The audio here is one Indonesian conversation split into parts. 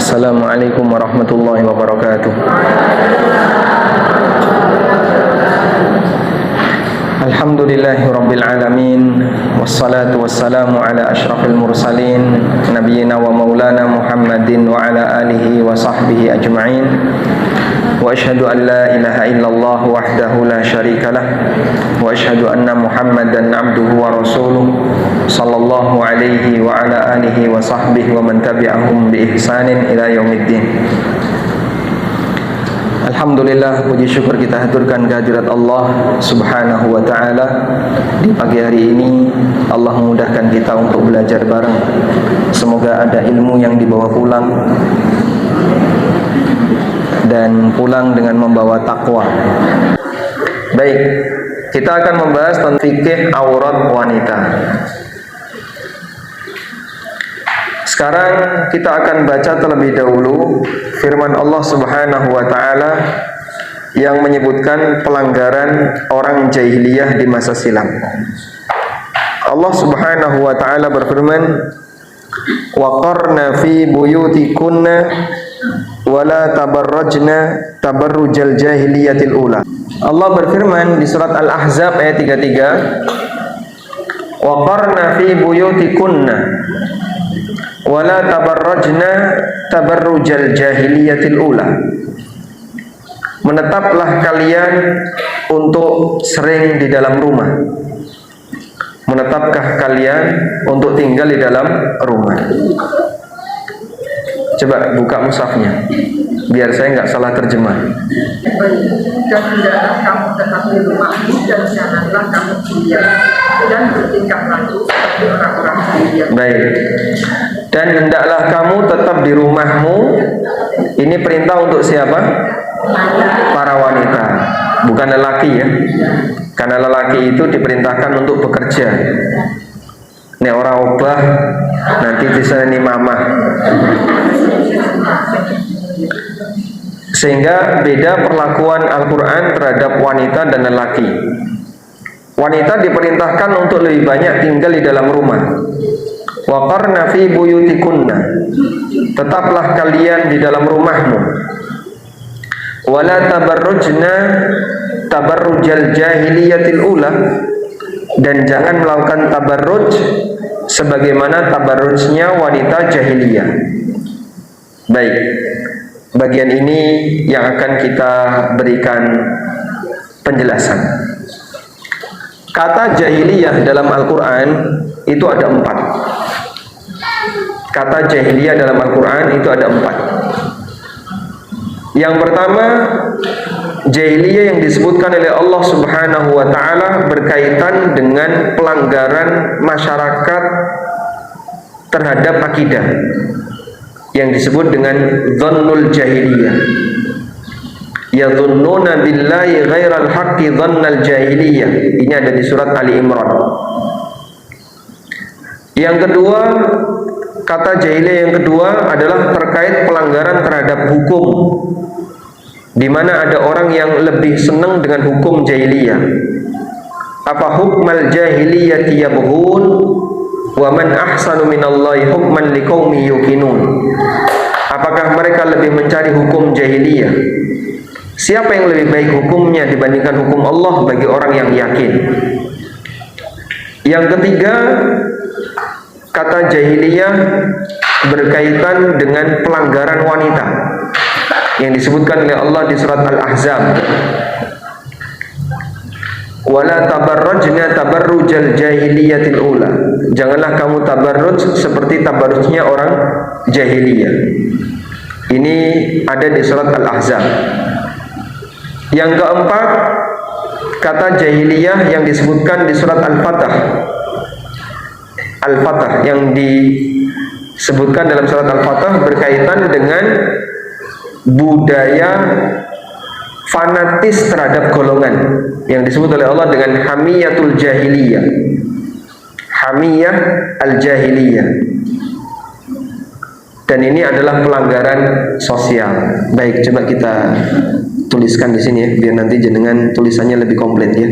Assalamualaikum warahmatullahi wabarakatuh. Alhamdulillahi rabbil alamin, wassalatu wassalamu ala asyrafil mursalin, nabiyyina wa maulana Muhammadin wa ala alihi wa sahbihi ajma'in. Wa asyhadu an la ilaha illallah wahdahu la syarika lah, wa asyhadu anna Muhammadan abduhu wa rasuluh sallallahu alaihi wa ala alihi wa sahbihi wa man tabi'ahum bi ihsanin ila yaumiddin. Alhamdulillah, puji syukur kita haturkan kehadirat Allah subhanahu wa ta'ala. Di pagi hari ini Allah memudahkan kita untuk belajar bareng. Semoga ada ilmu yang dibawa pulang dan pulang dengan membawa takwa. Baik, kita akan membahas tentang fikih aurat wanita. Sekarang kita akan baca terlebih dahulu firman Allah subhanahu wa ta'ala yang menyebutkan pelanggaran orang jahiliyah di masa silam. Allah subhanahu wa ta'ala berfirman, وَقَرْنَ فِي بُيُوتِكُنَّ وَلَا تَبَرَّجْنَ تَبَرُّجَ الْجَاهِلِيَّةِ الْأُولَى. Allah berfirman di surat Al-Ahzab ayat 33, وَقَرْنَ فِي بُيُوتِكُنَّ وَلَا تَبَرَّجْنَ تَبَرُّجَ الْجَاهِلِيَّةِ الْأُولَى. Menetaplah kalian untuk sering di dalam rumah. Menetapkah kalian untuk tinggal di dalam rumah? Coba buka mushafnya, biar saya nggak salah terjemah. Dan hendaklah kamu tetap di rumahmu, dan janganlah kamu tinggal dan bertingkah laku seperti orang-orang jahiliyah. Baik. Dan hendaklah kamu tetap di rumahmu. Ini perintah untuk siapa? Para wanita, bukan lelaki ya. Karena lelaki itu diperintahkan untuk bekerja. Nek ora obah nanti diseneni mamah. Sehingga beda perlakuan Al-Quran terhadap wanita dan lelaki. Wanita diperintahkan untuk lebih banyak tinggal di dalam rumah. Waqarna fi buyutikunna, tetaplah kalian di dalam rumahmu. Wala tabarrujna tabarrujal jahiliyatil ula, dan jangan melakukan tabarruj sebagaimana tabarrujnya wanita jahiliyah. Baik, bagian ini yang akan kita berikan penjelasan. Kata jahiliyah dalam Al-Quran itu ada 4. Kata jahiliyah dalam Al-Quran itu ada 4. Yang pertama, jahiliyah yang disebutkan oleh Allah subhanahu wa ta'ala berkaitan dengan pelanggaran masyarakat terhadap akidah, yang disebut dengan dhannul jahiliyah. Yadhunnuna billahi ghairal haqqi dhannal jahiliyah. Ini ada di surat Ali Imran. Yang kedua, kata jahiliyah yang kedua adalah terkait pelanggaran terhadap hukum, di mana ada orang yang lebih senang dengan hukum jahiliyah. Apa hukmal jahiliyati yabghun wa man ahsanu minallahi hukman liqaumi yuqinun. Apakah mereka lebih mencari hukum jahiliyah? Siapa yang lebih baik hukumnya dibandingkan hukum Allah bagi orang yang yakin? Yang ketiga, kata jahiliyah berkaitan dengan pelanggaran wanita yang disebutkan oleh Allah di surat Al-Ahzab. Wala tabarrujna tabarrujal jahiliyatil ula. Janganlah kamu tabarruj seperti tabarrujnya orang jahiliyah. Ini ada di surat Al-Ahzab. Yang keempat, kata jahiliyah yang disebutkan di surat Al-Fatah. Al-Fatah yang disebutkan dalam surat Al-Fatah berkaitan dengan budaya fanatis terhadap golongan yang disebut oleh Allah dengan hamiyatul jahiliyah. Hamiyah al-jahiliyah. Dan ini adalah pelanggaran sosial. Baik, coba kita tuliskan di sini ya, biar nanti jenengan tulisannya lebih komplit ya.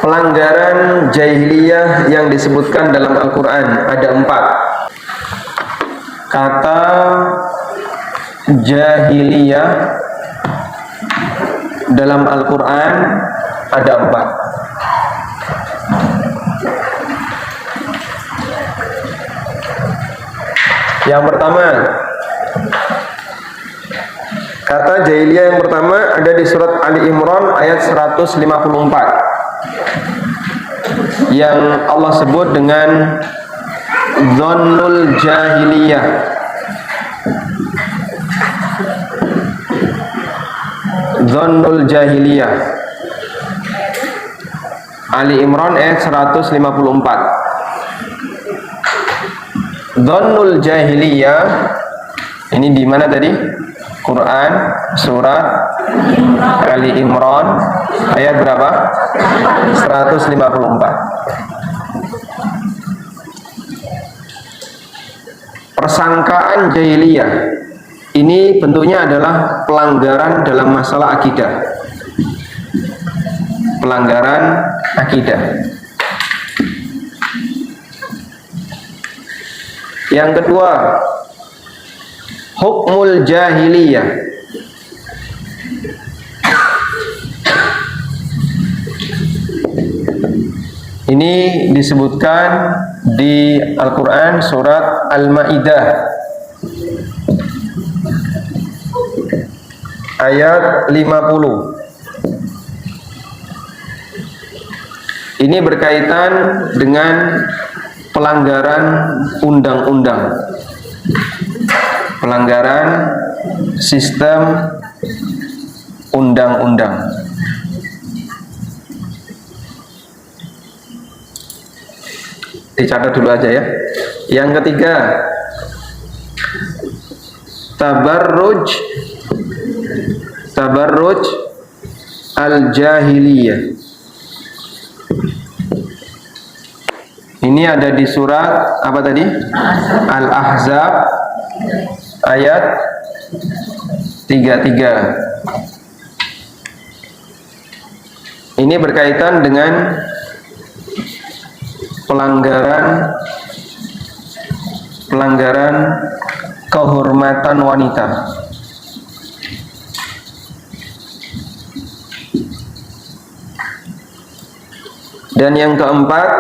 Pelanggaran jahiliyah yang disebutkan dalam Al-Quran ada 4. Kata jahiliyah dalam Al-Quran ada 4. Yang pertama, kata jahiliyah yang pertama ada di surat Ali Imran ayat 154 yang Allah sebut dengan dhannul jahiliyah. Dhannul jahiliyah, Ali Imran ayat 154. Dhannul jahiliyah ini di mana tadi? Quran surat Ali Imran ayat berapa? 154. Persangkaan jahiliyah ini bentuknya adalah pelanggaran dalam masalah akidah. Pelanggaran akidah. Yang kedua, hukmul jahiliyah. Ini disebutkan di Al-Quran surat Al-Ma'idah ayat 50. Ini berkaitan dengan pelanggaran undang-undang, pelanggaran sistem undang-undang. Dicatat dulu aja ya. Yang ketiga, tabarruj al-jahiliyah. Ini ada di surat apa tadi? Al-Ahzab ayat 33. Ini berkaitan dengan pelanggaran kehormatan wanita. Dan yang keempat,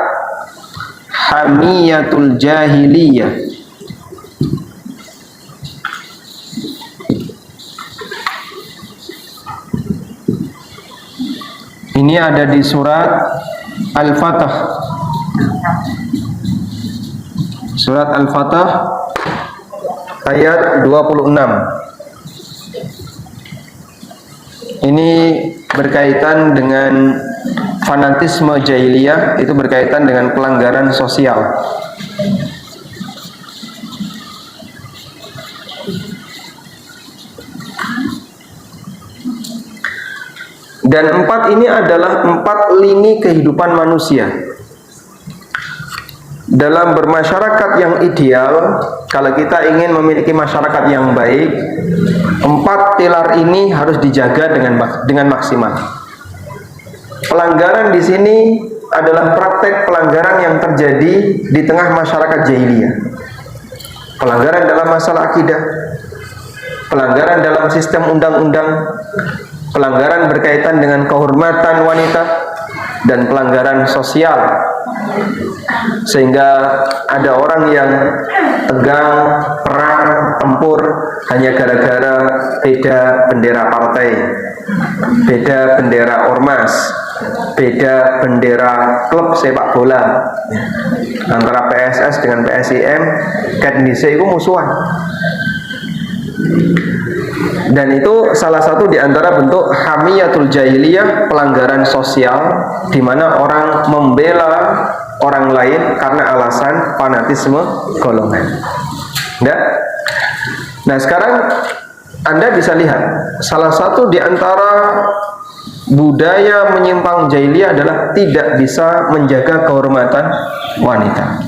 hamiyatul jahiliyah. Ini ada di surat Al-Fatah. Surat Al-Fatah ayat 26. Ini berkaitan dengan fanatisme jahiliyah, itu berkaitan dengan pelanggaran sosial. Dan 4 ini adalah 4 lini kehidupan manusia. Dalam bermasyarakat yang ideal, kalau kita ingin memiliki masyarakat yang baik, 4 pilar ini harus dijaga dengan maksimal. Pelanggaran di sini adalah praktek pelanggaran yang terjadi di tengah masyarakat jahiliyah. Pelanggaran dalam masalah akidah, pelanggaran dalam sistem undang-undang, pelanggaran berkaitan dengan kehormatan wanita, dan pelanggaran sosial. Sehingga ada orang yang tegang, perang, tempur hanya gara-gara beda bendera partai, beda bendera ormas, beda bendera klub sepak bola. Antara PSS dengan PSIM, Kednise itu musuhan. Dan itu salah satu di antara bentuk hamiyatul jahiliyah, pelanggaran sosial, di mana orang membela orang lain karena alasan fanatisme golongan. Nah, sekarang Anda bisa lihat salah satu di antara budaya menyimpang jahiliyah adalah tidak bisa menjaga kehormatan wanita,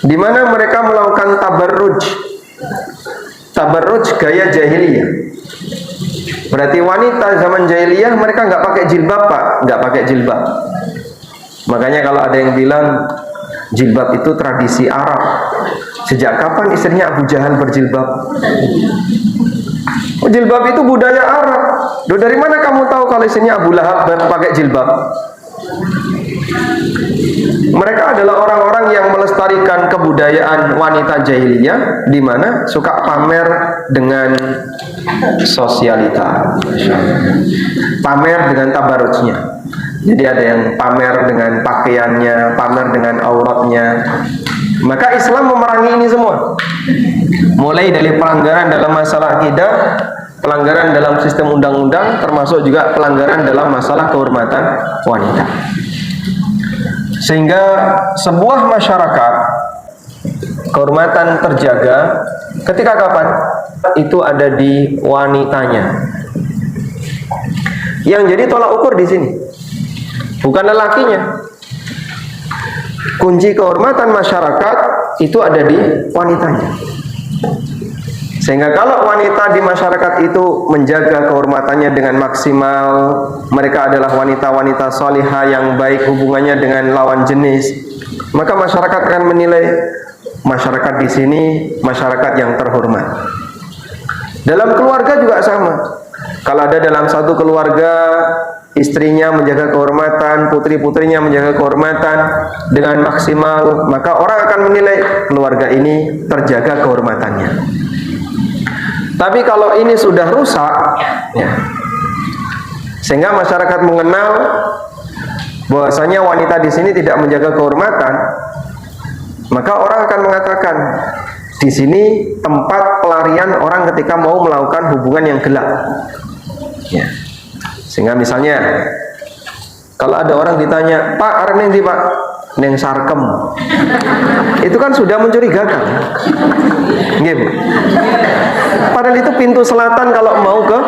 di mana mereka melakukan tabarruj gaya jahiliyah. Berarti wanita zaman jahiliyah mereka nggak pakai jilbab, Pak, nggak pakai jilbab. Makanya kalau ada yang bilang jilbab itu tradisi Arab, Sejak kapan istrinya Abu Jahal berjilbab? Oh, jilbab itu budaya Arab. Loh, dari mana kamu tahu kalau istrinya Abu Lahab pakai jilbab? Mereka adalah orang-orang yang melestarikan kebudayaan wanita jahiliyah, di mana suka pamer dengan sosialita, pamer dengan tabarujnya. Jadi ada yang pamer dengan pakaiannya, pamer dengan auratnya. Maka Islam memerangi ini semua. Mulai dari pelanggaran dalam masalah akidah, pelanggaran dalam sistem undang-undang, termasuk juga pelanggaran dalam masalah kehormatan wanita. Sehingga sebuah masyarakat kehormatan terjaga ketika kapan? Itu ada di wanitanya. Yang jadi tolak ukur di sini bukan lelakinya. Kunci kehormatan masyarakat itu ada di wanitanya. Sehingga kalau wanita di masyarakat itu menjaga kehormatannya dengan maksimal, mereka adalah wanita-wanita salihah yang baik hubungannya dengan lawan jenis, maka masyarakat akan menilai masyarakat di sini masyarakat yang terhormat. Dalam keluarga juga sama. Kalau ada dalam satu keluarga istrinya menjaga kehormatan, putri-putrinya menjaga kehormatan dengan maksimal, maka orang akan menilai keluarga ini terjaga kehormatannya. Tapi kalau ini sudah rusak, ya, sehingga masyarakat mengenal bahwasanya wanita di sini tidak menjaga kehormatan, maka orang akan mengatakan di sini tempat pelarian orang ketika mau melakukan hubungan yang gelap. Ya. Sehingga misalnya kalau ada orang ditanya, Pak, arep ndi Pak? Neng Sarkem. Itu kan sudah mencurigakan. Nggih, Bu. Padahal itu pintu selatan kalau mau ke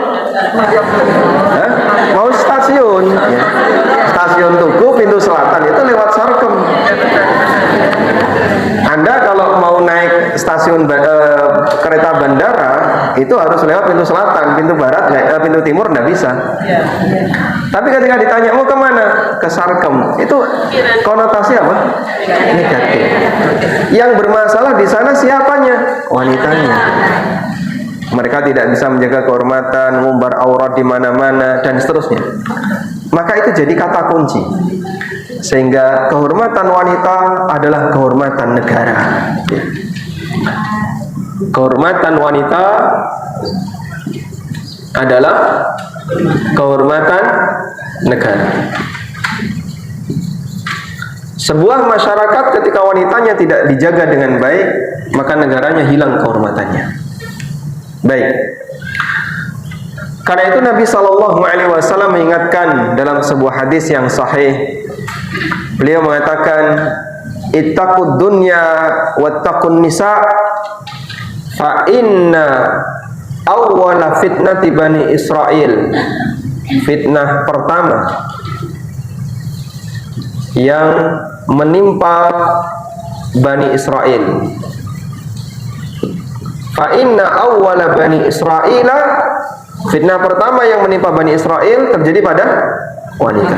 mau stasiun, ya. Stasiun Tugu pintu selatan itu lewat Sarkem. Anda kalau mau naik stasiun kereta bandara itu harus lewat pintu selatan, pintu barat, pintu timur nggak bisa. Tapi ketika ditanya mau kemana? Ke Sarkem. Itu konotasi apa? Negatif. Yang bermasalah di sana siapanya? Wanitanya. Mereka tidak bisa menjaga kehormatan, ngumbar aurat di mana-mana dan seterusnya. Maka itu jadi kata kunci. Sehingga kehormatan wanita adalah kehormatan negara. Kehormatan wanita adalah kehormatan negara. Sebuah masyarakat ketika wanitanya tidak dijaga dengan baik, maka negaranya hilang kehormatannya. Baik. Karena itu Nabi SAW mengingatkan dalam sebuah hadis yang sahih. Beliau mengatakan, ittaqud dunya wattaqun nisa fa inna awwala fitnati bani Israel. Fitnah pertama yang menimpa Bani Israel. Fa inna awwala Bani Israel, fitnah pertama yang menimpa Bani Israel terjadi pada wanita.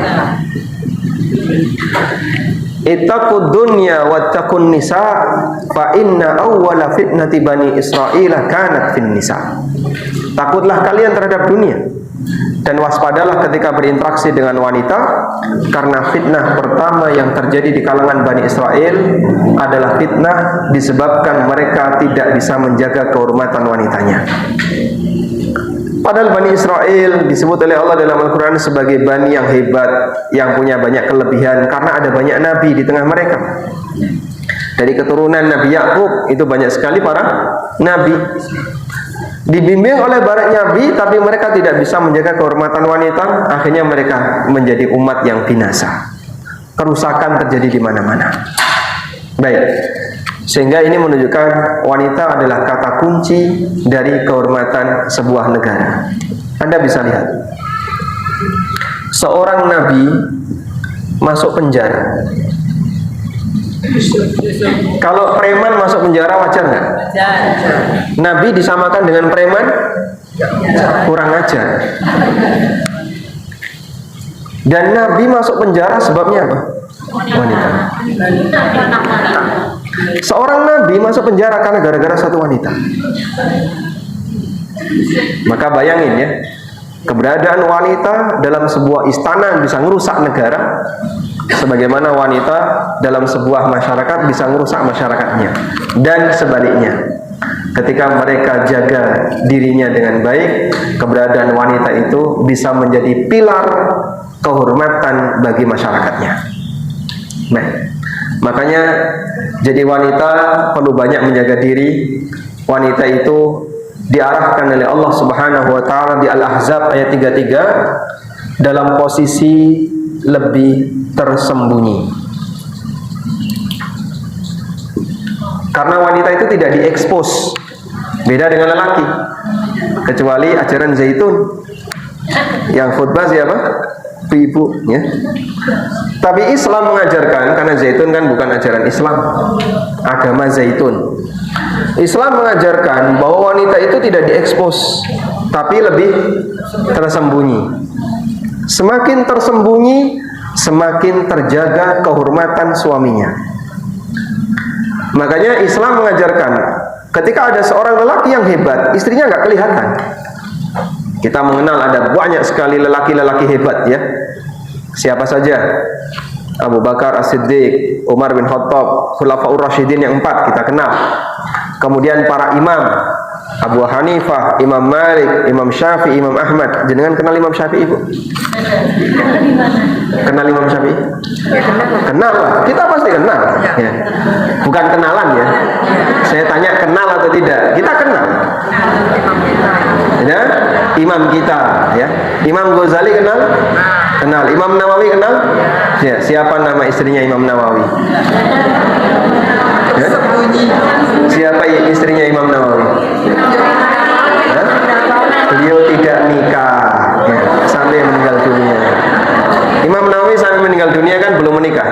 Ittaqud dunya wattaqun nisa fa inna awwala fitnati Bani Israel kanat fin nisa. Takutlah kalian terhadap dunia dan waspadalah ketika berinteraksi dengan wanita, karena fitnah pertama yang terjadi di kalangan Bani Israel adalah fitnah disebabkan mereka tidak bisa menjaga kehormatan wanitanya. Padahal Bani Israel disebut oleh Allah dalam Al-Quran sebagai Bani yang hebat, yang punya banyak kelebihan karena ada banyak nabi di tengah mereka. Dari keturunan Nabi Yakub itu banyak sekali para nabi. Dibimbing oleh banyak nabi, tapi mereka tidak bisa menjaga kehormatan wanita. Akhirnya mereka menjadi umat yang binasa. Kerusakan terjadi di mana-mana. Baik, sehingga ini menunjukkan wanita adalah kata kunci dari kehormatan sebuah negara. Anda bisa lihat, seorang nabi masuk penjara. Kalau preman masuk penjara wajar nggak? Nabi disamakan dengan preman? Kurang ajar. Dan Nabi masuk penjara sebabnya apa? Wanita. Seorang Nabi Nabi masuk penjara karena gara-gara satu wanita. Maka bayangin ya, keberadaan wanita dalam sebuah istana bisa merusak negara, sebagaimana wanita dalam sebuah masyarakat bisa merusak masyarakatnya. Dan sebaliknya, ketika mereka jaga dirinya dengan baik, keberadaan wanita itu bisa menjadi pilar kehormatan bagi masyarakatnya. Nah, makanya jadi wanita perlu banyak menjaga diri. Wanita itu diarahkan oleh Allah Subhanahu wa taala di Al-Ahzab ayat 33 dalam posisi lebih tersembunyi. Karena wanita itu tidak diekspos, beda dengan lelaki. Kecuali ajaran Zaitun, yang khutbah siapa? Ibu, ya. Tapi Islam mengajarkan, karena Zaitun kan bukan ajaran Islam, agama Zaitun. Islam mengajarkan bahwa wanita itu tidak diekspos, tapi lebih tersembunyi. Semakin tersembunyi, semakin terjaga kehormatan suaminya. Makanya Islam mengajarkan, ketika ada seorang lelaki yang hebat, istrinya nggak kelihatan. Kita mengenal ada banyak sekali lelaki-lelaki hebat, ya. Siapa saja? Abu Bakar As-Siddiq, Umar bin Khattab, Khulafaur Rasyidin yang 4 kita kenal. Kemudian para imam, Abu Hanifah, Imam Malik, Imam Syafi'i, Imam Ahmad. Jenengan kenal Imam Syafi'i, Bu? Kenal Imam Syafi'i? Kenal lah, kita pasti kenal, ya. Bukan kenalan, ya. Saya tanya kenal atau tidak? Kita kenal. Ya, imam kita, ya. Imam Ghazali kenal? Kenal. Imam Nawawi kenal? Ya, siapa nama istrinya Imam Nawawi? Ya? Siapa istrinya Imam Nawawi? Hah? Beliau tidak nikah, ya, sampai meninggal dunia. Imam Nawawi sampai meninggal dunia kan belum menikah.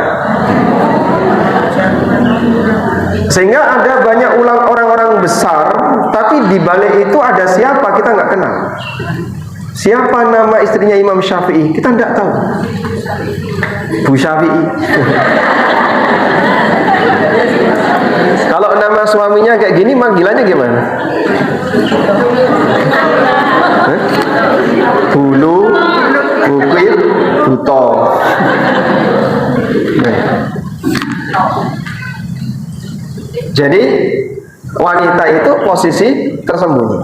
Sehingga ada banyak orang-orang besar, tapi di balik itu ada siapa kita nggak kenal. Siapa nama istrinya Imam Syafi'i? Kita nggak tahu. Bu Syafi'i. Kalau nama suaminya kayak gini, manggilannya gimana? Bulu, Bukit, Buto. Jadi wanita itu posisi tersembunyi.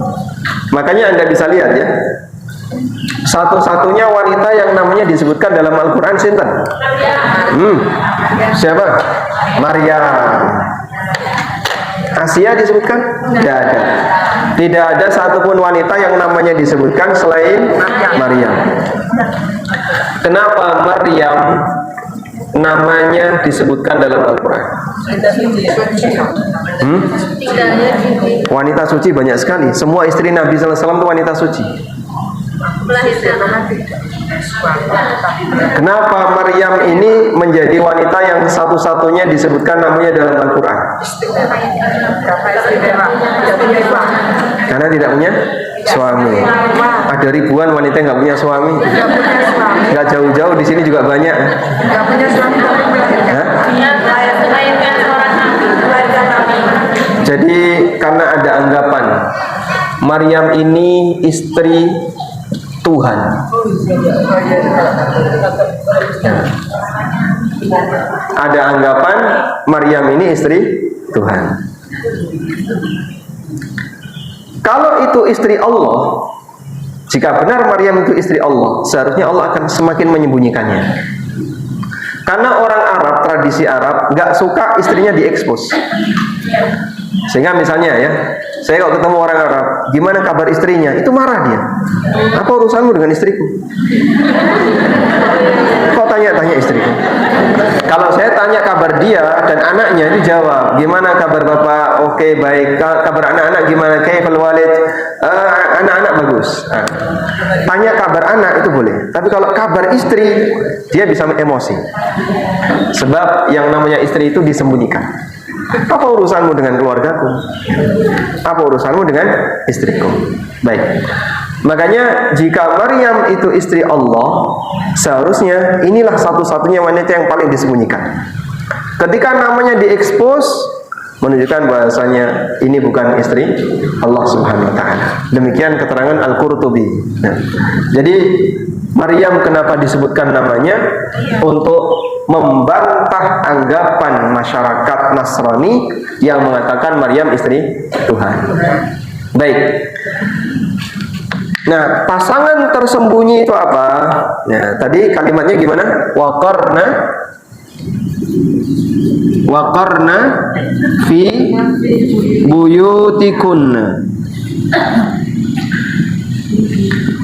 Makanya Anda bisa lihat, ya, satu-satunya wanita yang namanya disebutkan dalam Al-Quran sinten? Siapa? Maryam. Asia disebutkan? Tidak ada. Tidak ada satupun wanita yang namanya disebutkan selain Maryam. Kenapa Maryam namanya disebutkan dalam Al-Quran? Wanita suci banyak sekali. Semua istri Nabi SAW itu wanita suci. Kenapa Maryam ini menjadi wanita yang satu-satunya disebutkan namanya dalam Al-Quran? Karena tidak punya suami. Ada ribuan wanita yang nggak punya suami. Nggak jauh-jauh di sini juga banyak. Hah? Jadi karena ada anggapan Maryam ini istri Tuhan. Ada anggapan Maryam ini istri Tuhan. Kalau itu istri Allah, jika benar Maryam itu istri Allah, seharusnya Allah akan semakin menyembunyikannya. Karena orang Arab, tradisi Arab, nggak suka istrinya diekspos. Sehingga misalnya, ya, saya kalau ketemu orang Arab, gimana kabar istrinya? Itu marah dia. Apa urusanmu dengan istriku? Kok tanya-tanya istriku? Kalau saya tanya kabar dia dan anaknya, itu jawab, gimana kabar bapak? Oke, baik. Kabar anak-anak gimana? Kaifal walid? Anak-anak bagus. Tanya kabar anak itu boleh. Tapi kalau kabar istri, dia bisa emosi. Sebab yang namanya istri itu disembunyikan. Apa urusanmu dengan keluargaku? Apa urusanmu dengan istriku? Baik. Makanya jika Maryam itu istri Allah, seharusnya inilah satu-satunya wanita yang paling disembunyikan. Ketika namanya diekspos, menunjukkan bahasanya ini bukan istri Allah Subhanahu wa taala. Demikian keterangan Al-Qurtubi. Nah, jadi Maryam kenapa disebutkan namanya? Untuk membantah anggapan masyarakat Nasrani yang mengatakan Maryam istri Tuhan. Baik. Nah, pasangan tersembunyi itu apa? Nah, tadi kalimatnya gimana? Waqarna fi buyutikunna.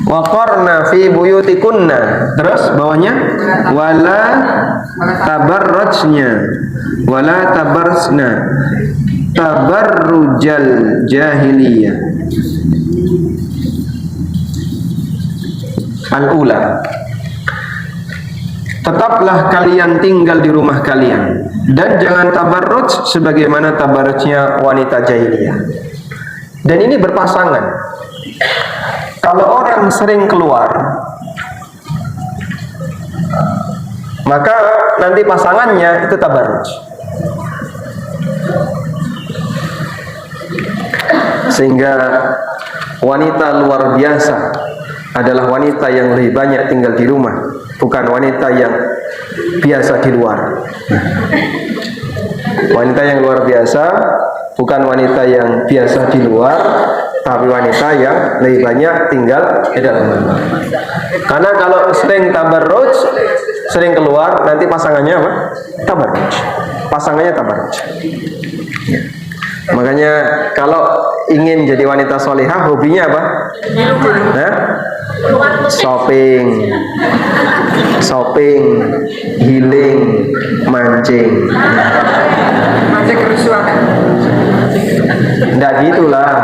Waqarna fi buyutikunna. Terus bawahnya wala tabarsna tabarrujal jahiliyah al-ula. Tetaplah kalian tinggal di rumah kalian dan jangan tabarruj sebagaimana tabarrujnya wanita jahiliyah. Dan ini berpasangan. Kalau orang sering keluar, maka nanti pasangannya itu tabarruj. Sehingga wanita luar biasa adalah wanita yang lebih banyak tinggal di rumah, bukan wanita yang biasa di luar. Wanita yang luar biasa bukan wanita yang biasa di luar, tapi wanita yang lebih banyak tinggal di dalam rumah. Karena kalau sering tabarruj, sering keluar, nanti pasangannya apa? Tabarruj. Pasangannya tabarruj. Ya. Makanya kalau ingin jadi wanita solihah, hobinya apa? Nah, shopping, healing, mancing. Mancing kerusuhan. Enggak gitulah.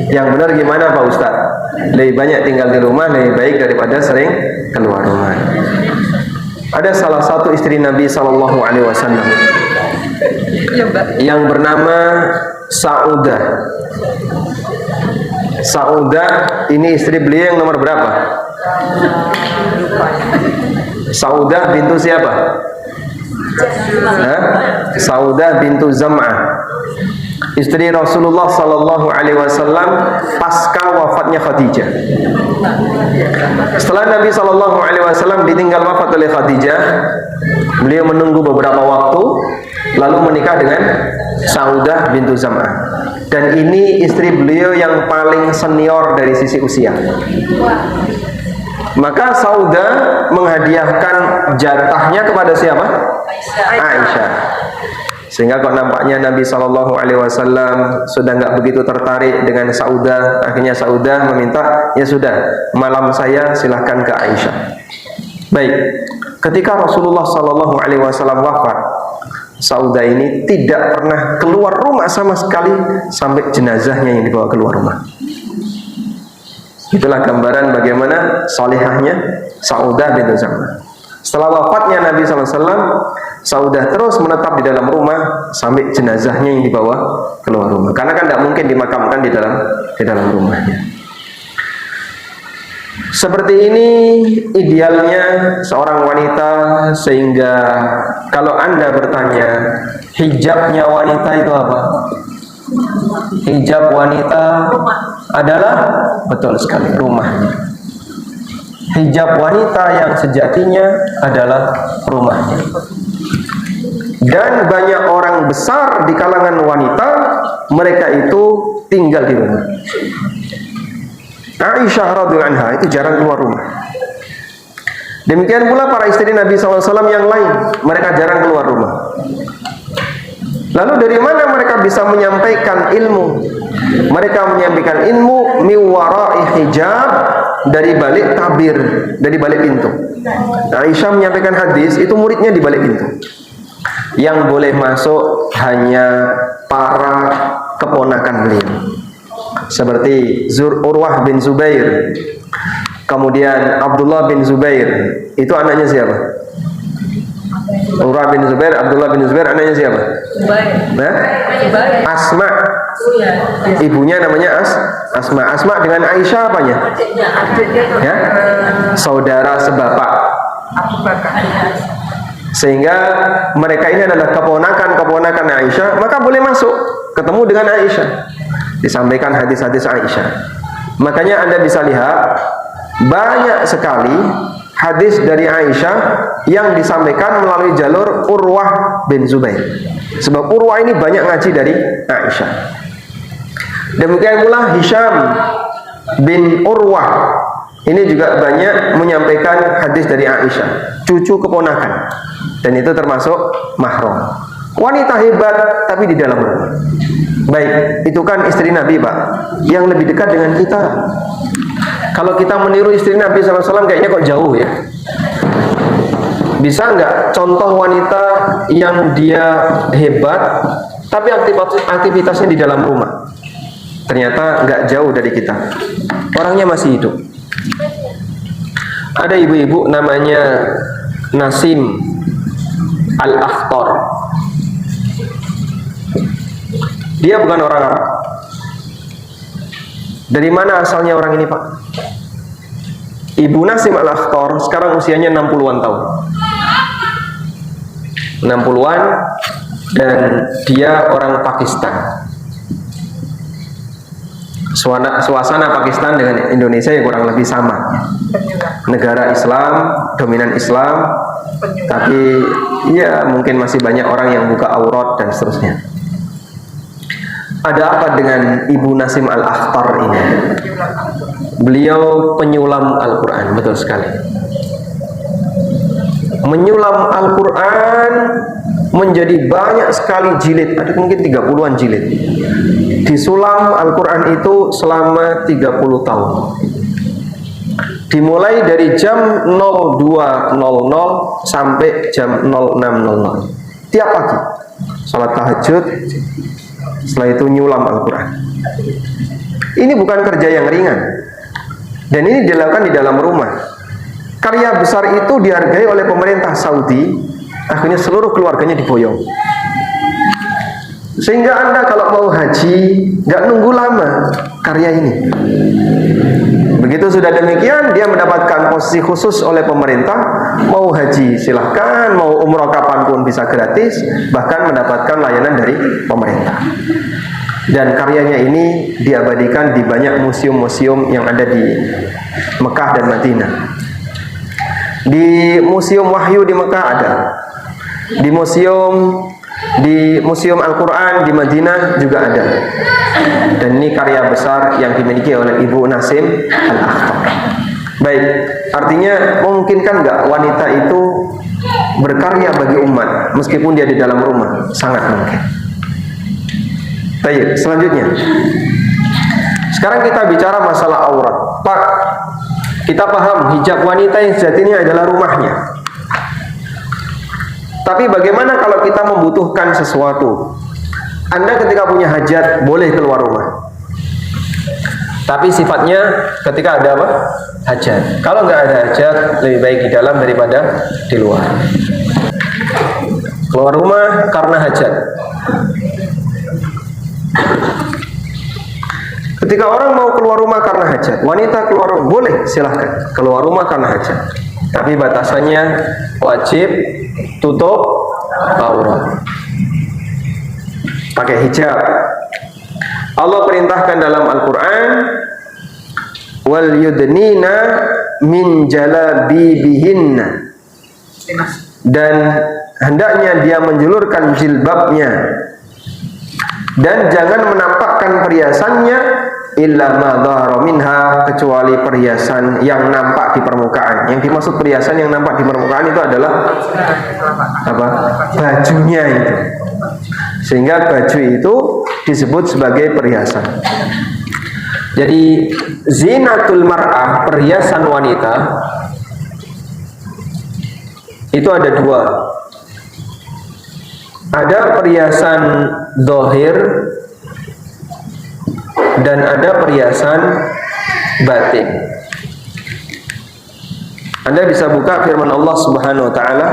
Yang benar gimana Pak Ustadz? Lebih banyak tinggal di rumah lebih baik daripada sering keluar rumah. Ada salah satu istri Nabi Sallallahu Alaihi Wasallam yang bernama Saudah. Saudah ini istri beliau yang nomor berapa? Saudah bintu siapa? Saudah bintu Zam'ah, istri Rasulullah Sallallahu Alaihi Wasallam pasca wafatnya Khadijah. Setelah Nabi Sallallahu Alaihi Wasallam ditinggal wafat oleh Khadijah, beliau menunggu beberapa waktu, lalu menikah dengan Saudah bintu Zam'ah. Dan ini istri beliau yang paling senior dari sisi usia. Maka Saudah menghadiahkan jatahnya kepada siapa? Aisyah. Sehingga kok nampaknya Nabi Shallallahu Alaihi Wasallam sudah nggak begitu tertarik dengan Saudah. Akhirnya Saudah meminta, ya sudah, malam saya silahkan ke Aisyah. Baik, ketika Rasulullah Shallallahu Alaihi Wasallam wafat, Saudah ini tidak pernah keluar rumah sama sekali sampai jenazahnya yang dibawa keluar rumah. Itulah gambaran bagaimana salihahnya Saudah bintu Zam'ah. Setelah wafatnya Nabi SAW, Saudah terus menetap di dalam rumah sampai jenazahnya yang dibawa keluar rumah. Karena kan tidak mungkin dimakamkan di dalam rumahnya. Seperti ini idealnya seorang wanita, sehingga kalau Anda bertanya hijabnya wanita itu apa? Hijab wanita adalah, betul sekali, rumahnya. Hijab wanita yang sejatinya adalah rumahnya. Dan banyak orang besar di kalangan wanita, mereka itu tinggal di rumah. Aisyah radhiyallahu anha itu jarang keluar rumah. Demikian pula para istri Nabi SAW yang lain, mereka jarang keluar rumah. Lalu dari mana mereka bisa menyampaikan ilmu? Mereka menyampaikan ilmu miwara'i hijab, dari balik tabir, dari balik pintu. Aisyah menyampaikan hadis, itu muridnya di balik pintu. Yang boleh masuk hanya para keponakan beliau, seperti Urwah bin Zubair, kemudian Abdullah bin Zubair. Itu anaknya siapa? Urwah bin Zubair, Abdullah bin Zubair anaknya siapa? Nah? Asma. Ibunya namanya Asma. Asma dengan Aisyah apanya? Ya? Saudara sebapak. Sehingga mereka ini adalah keponakan Aisyah, maka boleh masuk ketemu dengan Aisyah, disampaikan hadis-hadis Aisyah. Makanya Anda bisa lihat banyak sekali hadis dari Aisyah yang disampaikan melalui jalur Urwah bin Zubair. Sebab Urwah ini banyak ngaji dari Aisyah. Demikian pula Hisham bin Urwah ini juga banyak menyampaikan hadis dari Aisyah, cucu keponakan, dan itu termasuk mahram. Wanita hebat tapi di dalam rumah. Baik, itu kan istri Nabi, Pak, yang lebih dekat dengan kita. Kalau kita meniru istri Nabi SAW kayaknya kok jauh ya. Bisa nggak contoh wanita yang dia hebat tapi aktivitasnya di dalam rumah? Ternyata nggak jauh dari kita. Orangnya masih hidup. Ada ibu-ibu namanya Nasim Al-Akhtar. Dia bukan orang Arab. Dari mana asalnya orang ini, Pak? Ibu Nasim Al-Akhtar sekarang usianya 60-an tahun. 60-an, dan dia orang Pakistan. Suasana Pakistan dengan Indonesia ya kurang lebih sama. Negara Islam, dominan Islam, tapi ya mungkin masih banyak orang yang buka aurat dan seterusnya. Ada apa dengan Ibu Nasim Al-Akhtar ini? Beliau penyulam Al-Quran, betul sekali. Menyulam Al-Quran menjadi banyak sekali jilid, ada mungkin 30-an jilid. Disulam Al-Quran itu selama 30 tahun. Dimulai dari jam 02.00 sampai jam 06.00 tiap pagi. Salat tahajud, setelah itu nyulam Al-Quran. Ini bukan kerja yang ringan, dan ini dilakukan di dalam rumah. Karya besar itu dihargai oleh pemerintah Saudi. Akhirnya seluruh keluarganya diboyong. Sehingga Anda kalau mau haji nggak nunggu lama karya ini. Begitu sudah demikian, dia mendapatkan posisi khusus oleh pemerintah. Mau haji silahkan, mau umroh kapanpun bisa gratis, bahkan mendapatkan layanan dari pemerintah. Dan karyanya ini diabadikan di banyak museum-museum yang ada di Mekah dan Madinah. Di Museum Wahyu di Mekah ada, di Museum Al-Quran di Madinah juga ada. Dan ini karya besar yang dimiliki oleh Ibu Nasim Al-Akhtar. Baik, artinya memungkinkan nggak wanita itu berkarya bagi umat meskipun dia di dalam rumah? Sangat mungkin. Baik, selanjutnya sekarang kita bicara masalah aurat. Pak, kita paham hijab wanita yang sejatinya adalah rumahnya. Tapi bagaimana kalau kita membutuhkan sesuatu? Anda ketika punya hajat boleh keluar rumah, tapi sifatnya ketika ada apa? Hajat. Kalau nggak ada hajat, lebih baik di dalam daripada di luar. Keluar rumah karena hajat. Ketika orang mau keluar rumah karena hajat, wanita keluar rumah, boleh, silahkan keluar rumah karena hajat. Tapi batasannya wajib tutup aurat, pakai hijab. Allah perintahkan dalam Al-Quran, wal yudnina min jalabibihinna, dan hendaknya dia menjulurkan jilbabnya, dan jangan menampakkan perhiasannya illa ma dhahara minha, kecuali perhiasan yang nampak di permukaan. Yang dimaksud perhiasan yang nampak di permukaan itu adalah apa? Bajunya itu. Sehingga baju itu disebut sebagai perhiasan. Jadi zinatul mar'ah, perhiasan wanita itu ada dua. Ada perhiasan zahir dan ada perhiasan batin. Anda bisa buka firman Allah Subhanahu wa taala,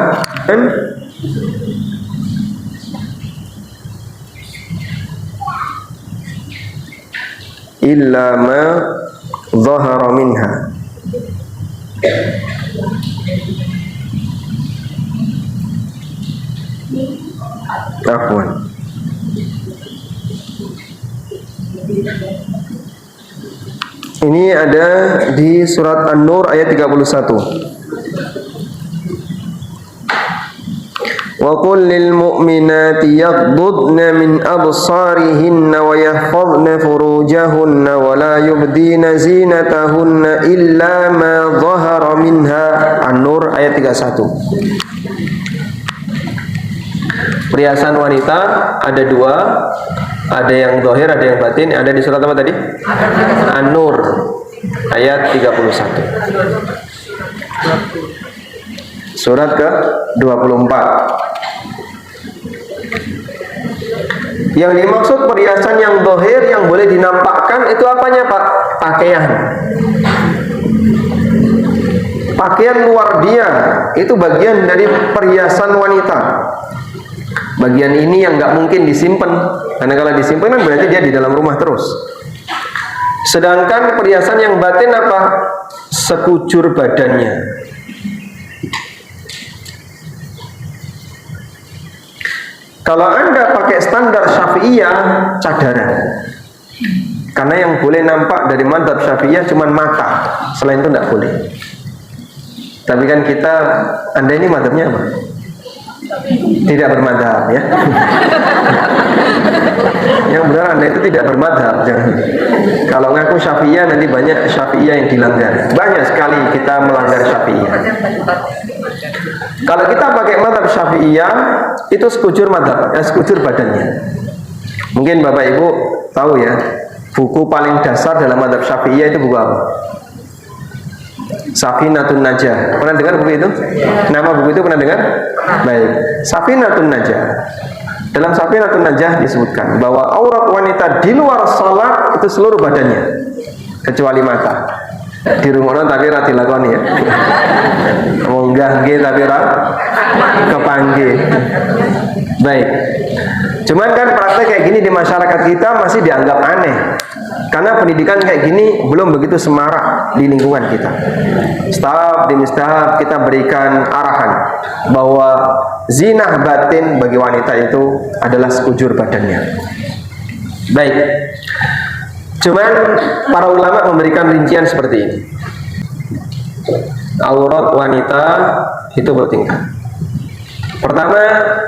illa ma dhahara minha. Afwan. Ini ada di surat An-Nur ayat 31. Wa qul lil mu'minati yaghdudna min absarihinna wa yahfazna furujahunna wa la yubdina zinatahunna illa ma dhahara minha. An-Nur ayat 31. Perhiasan wanita ada dua, ada yang zahir, ada yang batin. Ada di surat apa tadi? An-Nur ayat 31. Surat ke-24. Yang dimaksud perhiasan yang zahir yang boleh dinampakkan itu apanya, Pak? Pakaian. Pakaian luar dia itu bagian dari perhiasan wanita. Bagian ini yang nggak mungkin disimpan, karena kalau disimpan kan berarti dia di dalam rumah terus. Sedangkan perhiasan yang batin apa? Sekujur badannya. Kalau Anda pakai standar Syafi'iyah, cadaran. Karena yang boleh nampak dari madzhab Syafi'iyah cuma mata, selain itu tidak boleh. Tapi kan kita, Anda ini madzhabnya apa? Tidak bermadzhab, ya. Yang benar Anda itu tidak bermadzhab, jangan. Kalau ngaku Syafi'iyah nanti banyak Syafi'iyah yang dilanggar. Banyak sekali kita melanggar Syafi'iyah. Kalau kita pakai madzhab Syafi'iyah itu sekujur madzhab, sekujur badannya. Mungkin Bapak Ibu tahu ya, buku paling dasar dalam madzhab Syafi'iyah itu buku apa? Safinatun Najah. Pernah dengar buku itu? Nama buku itu pernah dengar? Baik. Safinatun Najah. Dalam Safinatun Najah disebutkan bahwa aurat wanita di luar salat itu seluruh badannya kecuali mata. Di rumah tapi ra dilakoni ya. Munggah nggih tapi ra kepanggih. Baik. Cuman kan praktek kayak gini di masyarakat kita masih dianggap aneh. Karena pendidikan kayak gini belum begitu semarak di lingkungan kita. Setahap demi setahap kita berikan arahan bahwa zinah batin bagi wanita itu adalah sekujur badannya. Baik. Cuman para ulama memberikan rincian seperti ini. Aurat wanita itu bertingkat. Pertama,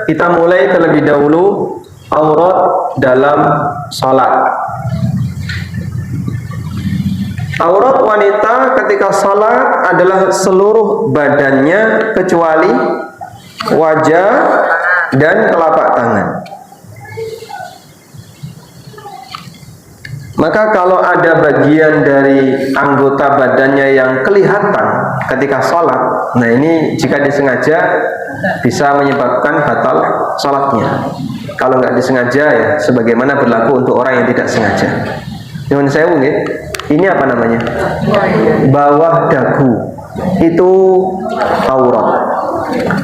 kita mulai terlebih dahulu aurat dalam salat. Aurat wanita ketika salat adalah seluruh badannya kecuali wajah dan telapak tangan. Maka kalau ada bagian dari anggota badannya yang kelihatan ketika sholat, nah ini jika disengaja bisa menyebabkan batal sholatnya. Kalau nggak disengaja ya, sebagaimana berlaku untuk orang yang tidak sengaja. Nyuwun sewu nggih, ini apa namanya? Bawah dagu itu aurat.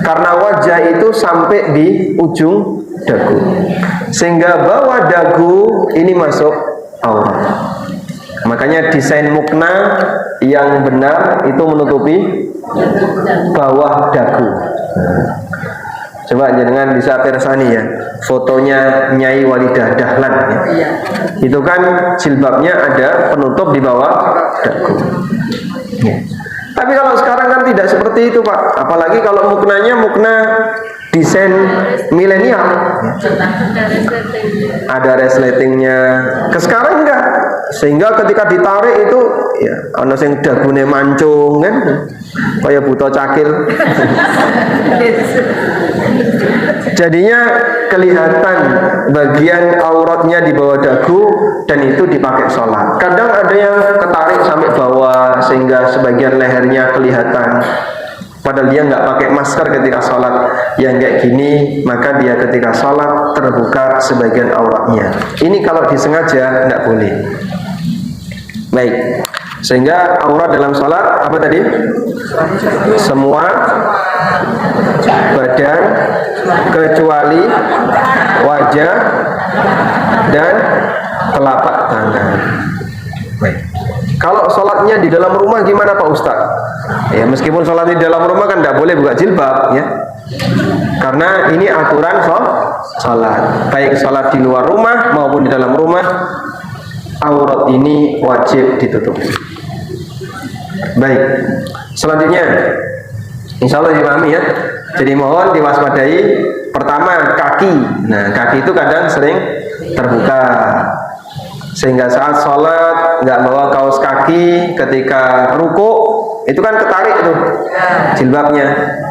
Karena wajah itu sampai di ujung dagu, sehingga bawah dagu ini masuk aurat. Makanya desain mukna yang benar itu menutupi bawah dagu. Coba jenengan bisa persani ya, fotonya Nyai Walidah Dahlan ya. Itu kan jilbabnya ada penutup di bawah dagu ya. Tapi kalau sekarang kan tidak seperti itu Pak. Apalagi kalau muknanya mukna desain milenial ya. Ada resletingnya. Sekarang enggak. Sehingga ketika ditarik itu ya ana sing dagune mancung kan. Kayak buta cakil. Jadinya kelihatan bagian auratnya di bawah dagu dan itu dipakai sholat. Kadang ada yang ketarik sampai bawah sehingga sebagian lehernya kelihatan. Padahal dia nggak pakai masker ketika sholat. Yang kayak gini maka dia ketika sholat terbuka sebagian auratnya. Ini kalau disengaja nggak boleh. Baik. Sehingga aurat dalam sholat apa tadi? Semua badan kecuali wajah dan telapak tangan. Baik. Kalau sholatnya di dalam rumah gimana Pak Ustadz? Ya meskipun sholat di dalam rumah kan tidak boleh buka jilbab ya. Karena ini aturan sholat, baik sholat di luar rumah maupun di dalam rumah, aurat ini wajib ditutupi. Baik, selanjutnya insya Allah dipahami ya. Jadi mohon diwaspadai. Pertama, kaki. Nah, kaki itu kadang sering terbuka, sehingga saat sholat nggak bawa kaos kaki, ketika ruku itu kan ketarik tuh jilbabnya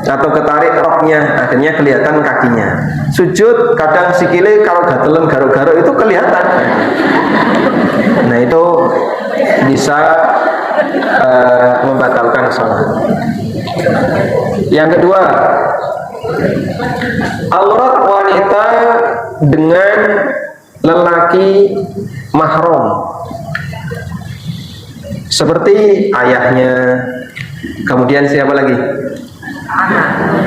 atau ketarik roknya, akhirnya kelihatan kakinya. Sujud kadang sikile kalau gatelan garuk-garuk itu kelihatan. Nah, itu bisa membatalkan sholat. Yang kedua, aurat wanita dengan lelaki mahram, seperti ayahnya, kemudian siapa lagi?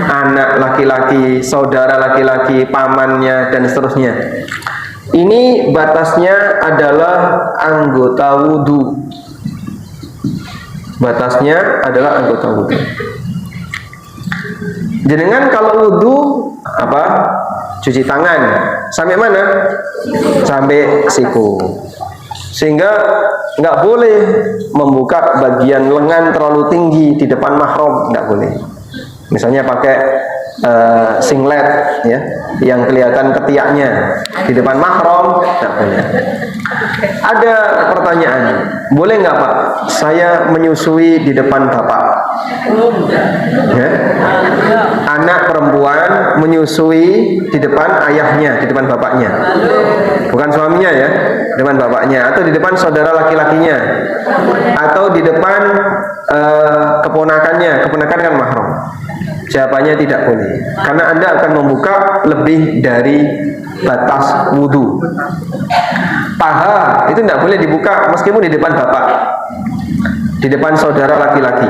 Anak laki-laki, saudara laki-laki, pamannya, dan seterusnya. Ini batasnya adalah anggota wudhu. Batasnya adalah anggota wudhu. Jenengan kalau wudhu apa? Cuci tangan sampai mana? Sampai siku. Sehingga nggak boleh membuka bagian lengan terlalu tinggi di depan mahram, nggak boleh. Misalnya pakai singlet ya, yang kelihatan ketiaknya di depan mahram, nggak boleh. Ada pertanyaan, boleh nggak Pak saya menyusui di depan bapak? Ya? Anak perempuan menyusui di depan ayahnya, di depan bapaknya, bukan suaminya ya, di depan bapaknya, atau di depan saudara laki-lakinya, atau di depan keponakannya. Keponakan kan mahram. Jawabannya tidak boleh, karena Anda akan membuka lebih dari batas wudhu. Paha itu tidak boleh dibuka meskipun di depan bapak, di depan saudara laki-laki,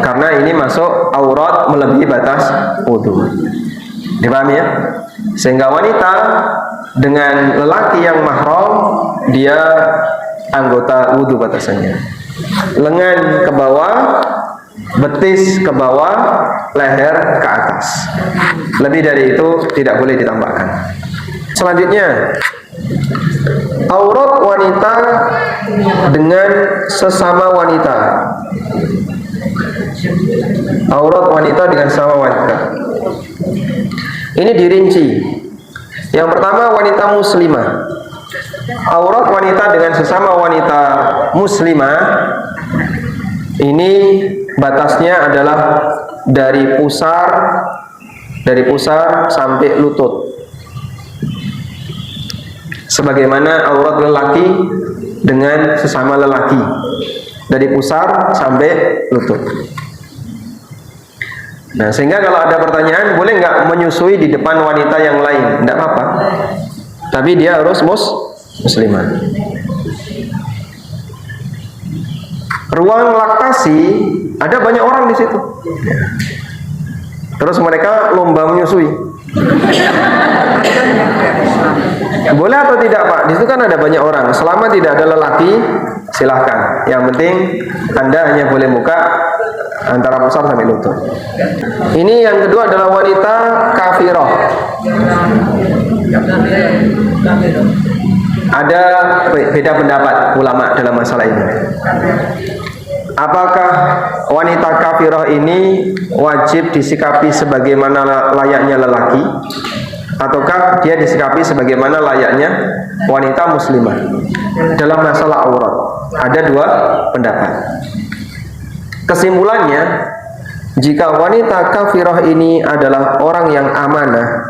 karena ini masuk aurat melebihi batas wudhu. Dipahami ya? Sehingga wanita dengan lelaki yang mahram, dia anggota wudhu batasannya. Lengan ke bawah, betis ke bawah, leher ke atas. Lebih dari itu tidak boleh ditambahkan. Selanjutnya, aurat wanita dengan sesama wanita. Aurat wanita dengan sesama wanita. Ini dirinci. Yang pertama, wanita muslimah. Aurat wanita dengan sesama wanita muslimah ini batasnya adalah dari pusar sampai lutut. Sebagaimana aurat lelaki dengan sesama lelaki, dari pusar sampai lutut. Nah, sehingga kalau ada pertanyaan, boleh nggak menyusui di depan wanita yang lain? Tidak apa-apa. Tapi dia harus muslimah. Ruang laktasi ada banyak orang di situ. Terus mereka lomba menyusui. Boleh atau tidak Pak? Di situ kan ada banyak orang. Selama tidak ada lelaki, silahkan. Yang penting Anda hanya boleh buka antara pusar sampai lutut. Ini yang kedua adalah wanita kafirah. Ada beda pendapat ulama dalam masalah ini. Apakah wanita kafirah ini wajib disikapi sebagaimana layaknya lelaki, ataukah dia disikapi sebagaimana layaknya wanita muslimah dalam masalah aurat? Ada dua pendapat. Kesimpulannya, jika wanita kafirah ini adalah orang yang amanah,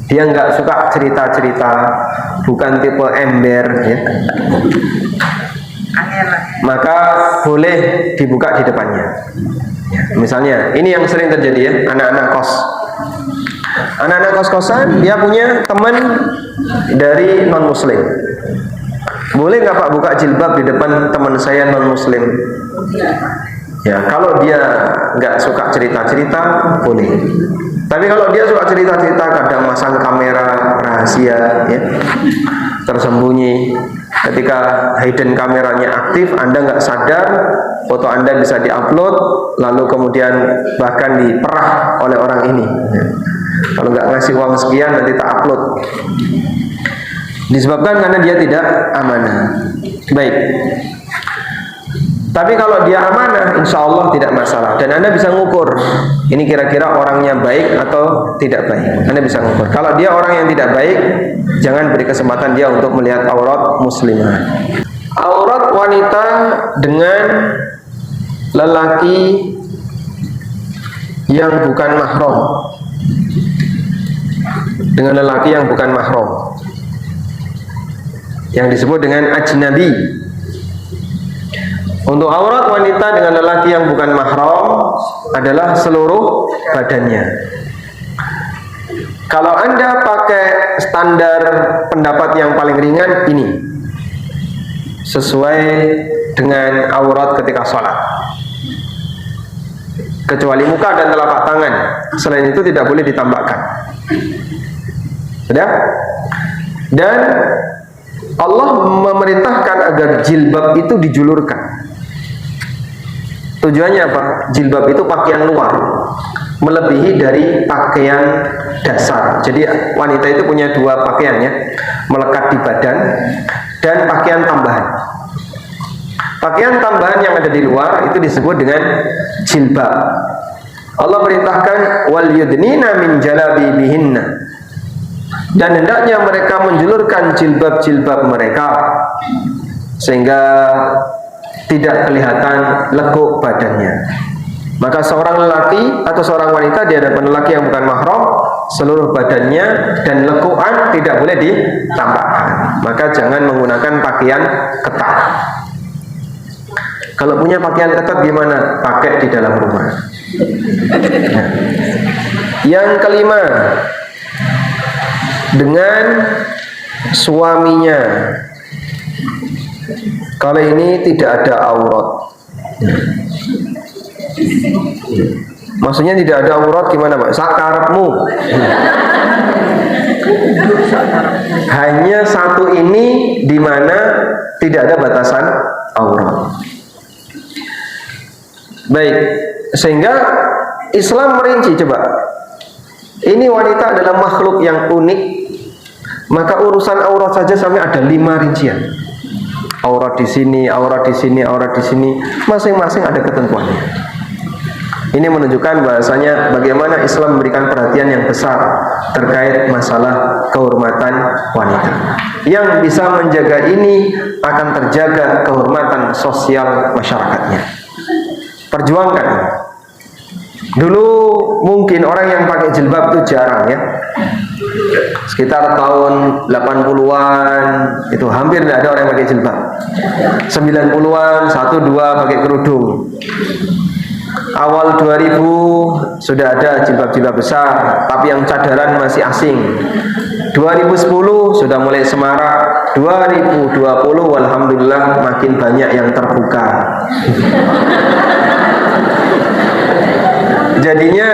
dia nggak suka cerita-cerita, bukan tipe ember ya, maka boleh dibuka di depannya. Misalnya, ini yang sering terjadi ya, anak-anak kos. Anak-anak kos-kosan, dia punya teman dari non-muslim. Boleh nggak Pak buka jilbab di depan teman saya non-muslim? Ya, kalau dia nggak suka cerita-cerita, boleh. Tapi kalau dia suka cerita-cerita, kadang masang kamera rahasia, ya, tersembunyi. Ketika hidden kameranya aktif, Anda nggak sadar, foto Anda bisa diupload, lalu kemudian bahkan diperah oleh orang ini. Kalau nggak ngasih uang sekian nanti tak upload. Disebabkan karena dia tidak amanah. Baik. Tapi kalau dia amanah, insya Allah tidak masalah. Dan Anda bisa ngukur, ini kira-kira orangnya baik atau tidak baik. Anda bisa ngukur. Kalau dia orang yang tidak baik, jangan beri kesempatan dia untuk melihat aurat muslimah. Aurat wanita dengan lelaki yang bukan mahram. Dengan lelaki yang bukan mahram, yang disebut dengan ajnabi. Untuk aurat wanita dengan lelaki yang bukan mahram adalah seluruh badannya. Kalau Anda pakai standar pendapat yang paling ringan ini, sesuai dengan aurat ketika sholat, kecuali muka dan telapak tangan. Selain itu tidak boleh ditambahkan. Sudah? Dan Allah memerintahkan agar jilbab itu dijulurkan. Tujuannya apa? Jilbab itu pakaian luar, melebihi dari pakaian dasar. Jadi wanita itu punya dua pakaian ya, melekat di badan dan pakaian tambahan. Pakaian tambahan yang ada di luar itu disebut dengan jilbab. Allah perintahkan wal yudnina min jalabibihinna, dan hendaknya mereka menjulurkan jilbab-jilbab mereka sehingga tidak kelihatan lekuk badannya. Maka seorang lelaki atau seorang wanita di hadapan lelaki yang bukan mahram, seluruh badannya dan lekukan tidak boleh ditampakkan. Maka jangan menggunakan pakaian ketat. Kalau punya pakaian ketat gimana? Pakai di dalam rumah. Nah. Yang kelima, dengan suaminya. Kalau ini tidak ada aurat. Maksudnya tidak ada aurat gimana Pak? Sakarepmu. Hanya satu ini di mana tidak ada batasan aurat. Baik, sehingga Islam merinci, coba. Ini wanita adalah makhluk yang unik, maka urusan aurat saja sampai ada 5 rincian. Aurat di sini, aurat di sini, aurat di sini, masing-masing ada ketentuannya. Ini menunjukkan bahasanya bagaimana Islam memberikan perhatian yang besar terkait masalah kehormatan wanita. Yang bisa menjaga ini akan terjaga kehormatan sosial masyarakatnya. Perjuangkan. Dulu mungkin orang yang pakai jilbab itu jarang ya. Sekitar tahun 80-an itu hampir tidak ada orang yang pakai jilbab. 90-an 1-2 pakai kerudung. Awal 2000 sudah ada jilbab-jilbab besar, tapi yang cadaran masih asing. 2010 sudah mulai semarak. 2020 alhamdulillah makin banyak yang terbuka. Jadinya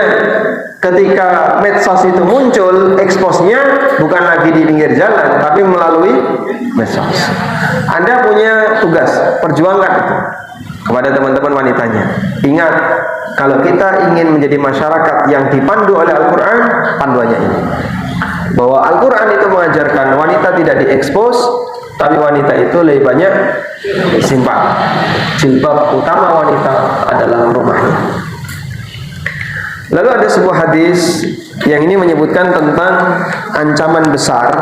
ketika medsos itu muncul, eksposnya bukan lagi di pinggir jalan, tapi melalui medsos. Anda punya tugas, perjuangkan itu kepada teman-teman wanitanya. Ingat, kalau kita ingin menjadi masyarakat yang dipandu oleh Al-Quran, panduannya ini, bahwa Al-Quran itu mengajarkan wanita tidak diekspos, tapi wanita itu lebih banyak simpan. Jilbab utama wanita adalah rumahnya. Lalu ada sebuah hadis yang ini menyebutkan tentang ancaman besar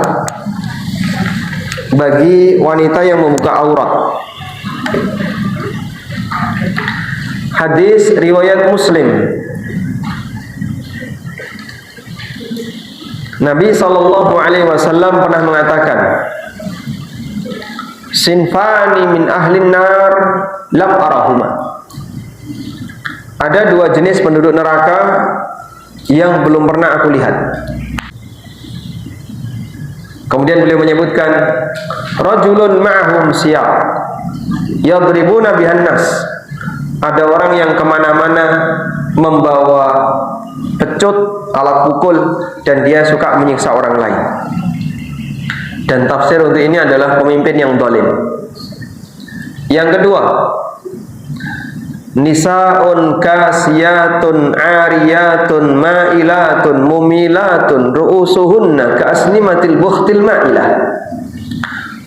bagi wanita yang membuka aurat. Hadis riwayat Muslim. Nabi SAW pernah mengatakan, sinfani min ahlin nar lam arahuma. Ada 2 jenis penduduk neraka yang belum pernah aku lihat. Kemudian beliau menyebutkan, rajulun ma'ahum siyaq yadribuna bihan nas. Ada orang yang kemana-mana membawa pecut, alat pukul, dan dia suka menyiksa orang lain. Dan tafsir untuk ini adalah pemimpin yang zalim. Yang kedua, Nisaun kasiyatun ariyatun ma'ilatun mumilatun ru'usuhunna ka'asnimatil bukhtil ma'ilah.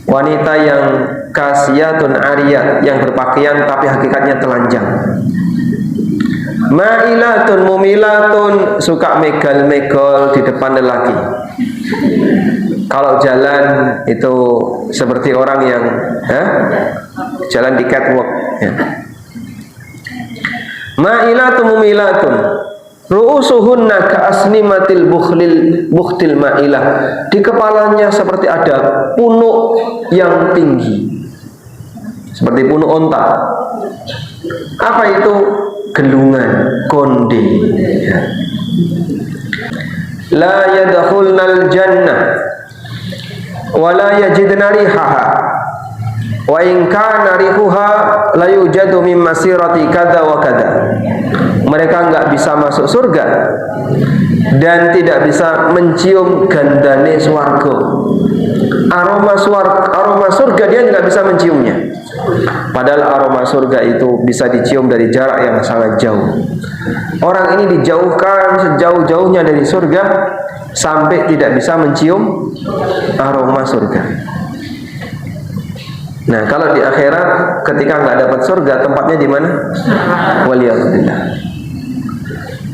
Wanita yang kasiyatun ariyat, yang berpakaian tapi hakikatnya telanjang. Ma'ilatun mumilatun, suka megal-megal di depan lelaki. Kalau jalan itu seperti orang yang jalan di catwalk ya. Ma'ilatun mumilatun ru'usuhunna ka'asnimatil bukhtil ma'ilah. Di kepalanya seperti ada punuk yang tinggi, seperti punuk onta. Apa itu? Gelungan, konde ya. La yadkhulnal jannah wa la yajidna rihaha wa in kana rihuha la yujadu min masirati kadza wa kadza. Mereka enggak bisa masuk surga dan tidak bisa mencium gandane swarga. Aroma surga dia enggak bisa menciumnya. Padahal aroma surga itu bisa dicium dari jarak yang sangat jauh. Orang ini dijauhkan sejauh-jauhnya dari surga sampai tidak bisa mencium aroma surga. Nah, kalau di akhirat ketika nggak dapat surga, tempatnya di mana? Waliyahulillah.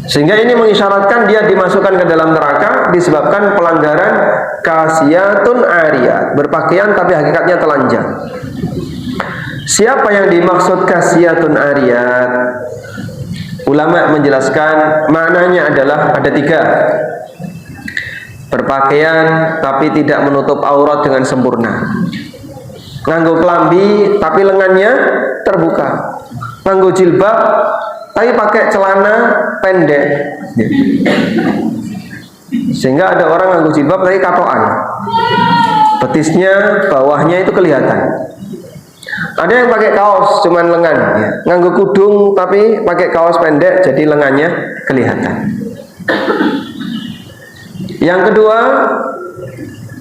Sehingga ini mengisyaratkan dia dimasukkan ke dalam neraka disebabkan pelanggaran kasiyatun ariyat, berpakaian tapi hakikatnya telanjang. Siapa yang dimaksud kasiyatun ariyat? Ulama menjelaskan maknanya adalah ada 3. Berpakaian tapi tidak menutup aurat dengan sempurna. Nganggo kelambi tapi lengannya terbuka. Nganggo jilbab tapi pakai celana pendek. Sehingga ada orang nganggo jilbab tapi katoan. Betisnya, bawahnya itu kelihatan. Ada yang pakai kaos cuman lengan ya. Nganggo kudung tapi pakai kaos pendek jadi lengannya kelihatan. Yang kedua,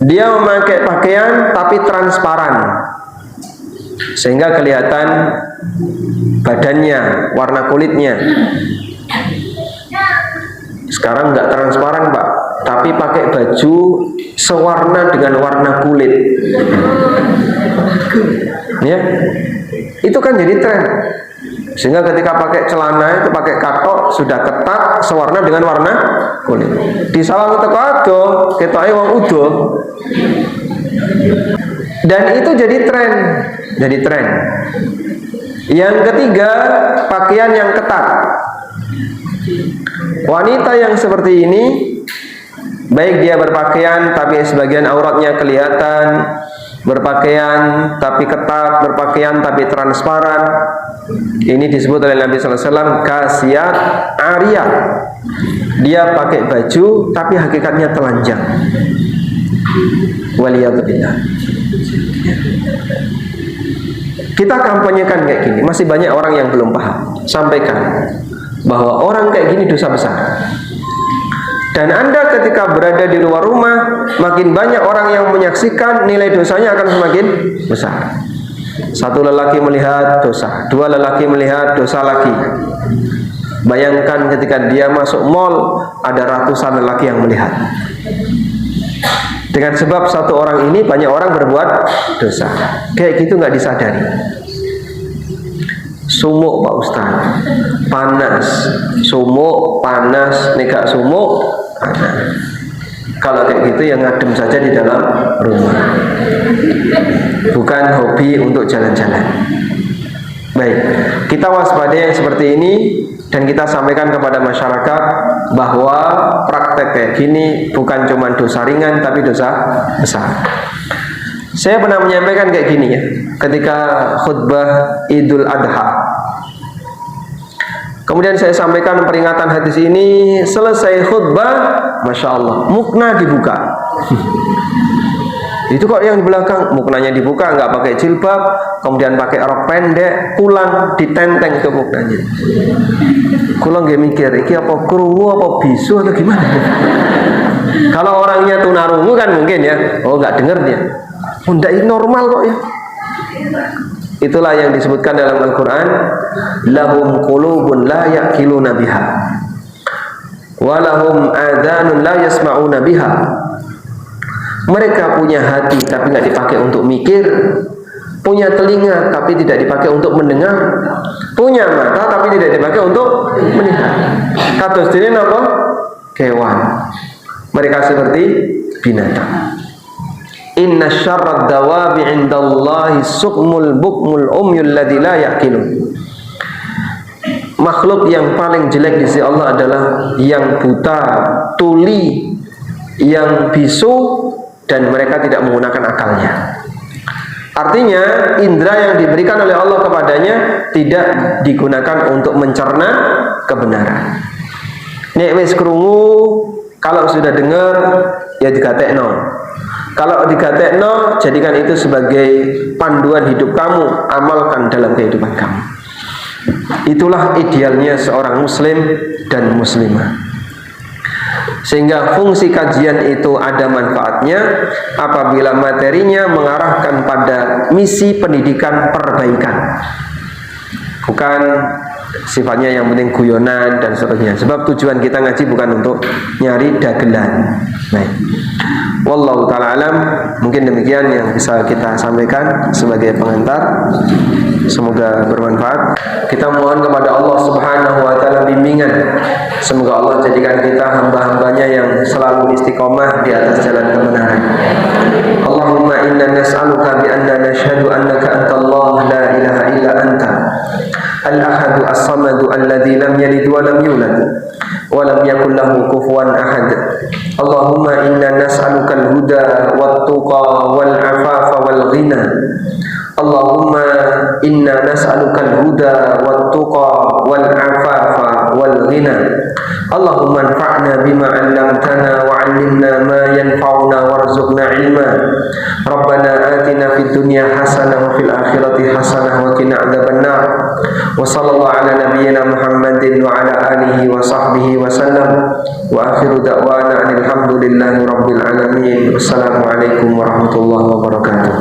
dia memakai pakaian tapi transparan sehingga kelihatan badannya, warna kulitnya. Sekarang nggak transparan Pak, tapi pakai baju sewarna dengan warna kulit. Ya, itu kan jadi tren. Sehingga ketika pakai celana itu pakai katok sudah ketat sewarna dengan warna kulit. Di sawang teko ado, ketoke wong udo. Dan itu jadi tren. Yang ketiga, pakaian yang ketat. Wanita yang seperti ini, baik dia berpakaian tapi sebagian auratnya kelihatan, berpakaian tapi ketat, berpakaian tapi transparan. Ini disebut oleh Nabi sallallahu alaihi wasallam kasiyat ariyat. Dia pakai baju tapi hakikatnya telanjang. Waliyadzubillah. Kita kampanyekan kayak gini, masih banyak orang yang belum paham. Sampaikan bahwa orang kayak gini dosa besar. Dan Anda ketika berada di luar rumah, makin banyak orang yang menyaksikan, nilai dosanya akan semakin besar. Satu lelaki melihat dosa, 2 lelaki melihat dosa lagi. Bayangkan ketika dia masuk mall, ada ratusan lelaki yang melihat. Dengan sebab satu orang ini, banyak orang berbuat dosa. Kayak gitu nggak disadari. Sumuk Pak Ustaz, panas. Sumuk, panas, negak sumuk, panas. Kalau kayak gitu yang ngadem saja di dalam rumah, bukan hobi untuk jalan-jalan. Baik, kita waspadai yang seperti ini dan kita sampaikan kepada masyarakat bahwa praktek kayak gini bukan cuma dosa ringan tapi dosa besar. Saya pernah menyampaikan kayak gini ya, ketika khutbah Idul Adha. Kemudian saya sampaikan peringatan hadis ini, selesai khutbah, Masya Allah, mukna dibuka. Itu kok yang di belakang, muknanya dibuka, nggak pakai jilbab, kemudian pakai rok pendek, pulang ditenteng ke muknanya. Kulo nggak mikir, ini apa krungu, apa bisu, atau gimana? Kalau orangnya tunarungu kan mungkin ya, oh nggak denger dia. Oh, nggak normal kok ya. Itulah yang disebutkan dalam Al-Quran, lahum qulubun la ya'qiluna biha wa lahum adhanun la yasma'una biha. Mereka punya hati tapi nggak dipakai untuk mikir, punya telinga tapi tidak dipakai untuk mendengar, punya mata tapi tidak dipakai untuk melihat. Kados dene napa? Kewan. Mereka seperti binatang. Inna syarrad dawabi 'indallahi sukmul bukmul umyul ladzi la yaqilun. Makhluk yang paling jelek di sisi Allah adalah yang buta, tuli, yang bisu, dan mereka tidak menggunakan akalnya. Artinya indera yang diberikan oleh Allah kepadanya tidak digunakan untuk mencerna kebenaran. Nek wis krungu, kalau sudah dengar ya digatekno. Kalau digatekno, jadikan itu sebagai panduan hidup kamu, amalkan dalam kehidupan kamu. Itulah idealnya seorang muslim dan muslimah. Sehingga fungsi kajian itu ada manfaatnya apabila materinya mengarahkan pada misi pendidikan perbaikan, bukan sifatnya yang penting guyonan dan sebagainya. Sebab tujuan kita ngaji bukan untuk nyari dagelan. Baik. Wallahu ta'ala alam. Mungkin demikian yang bisa kita sampaikan sebagai pengantar. Semoga bermanfaat. Kita mohon kepada Allah Subhanahu wa ta'ala bimbingan. Semoga Allah jadikan kita hamba-hambanya yang selalu istiqomah di atas jalan kebenaran. Allahumma inna nas'aluka bi anna nashhadu annaka antallah la ilaha illa anta al-ahadu as-samadu alladzi lam yalid wa lam yulad wa lam yakul lahu kufuwan ahad. Allahumma inna nas'aluka al-huda wat-tuqa wal-afafa wal-ghina. Allahumma inna nas'aluka al-huda wat-tuqa wal-afafa wal-ghina. Allahumma anfa'na bima 'allamtana wa 'allimna ma yanfa'una warzuqna 'ilma. Rabbana atina fid dunya hasanah wa fil akhirati hasanah wa qina adzabannar. Wa sallallahu ala nabiyyina Muhammadin wa ala alihi wa sahbihi wa sallam. Wa akhiru da'wana alhamdulillahi rabbil alamin. Wassalamu alaikum warahmatullahi wabarakatuh.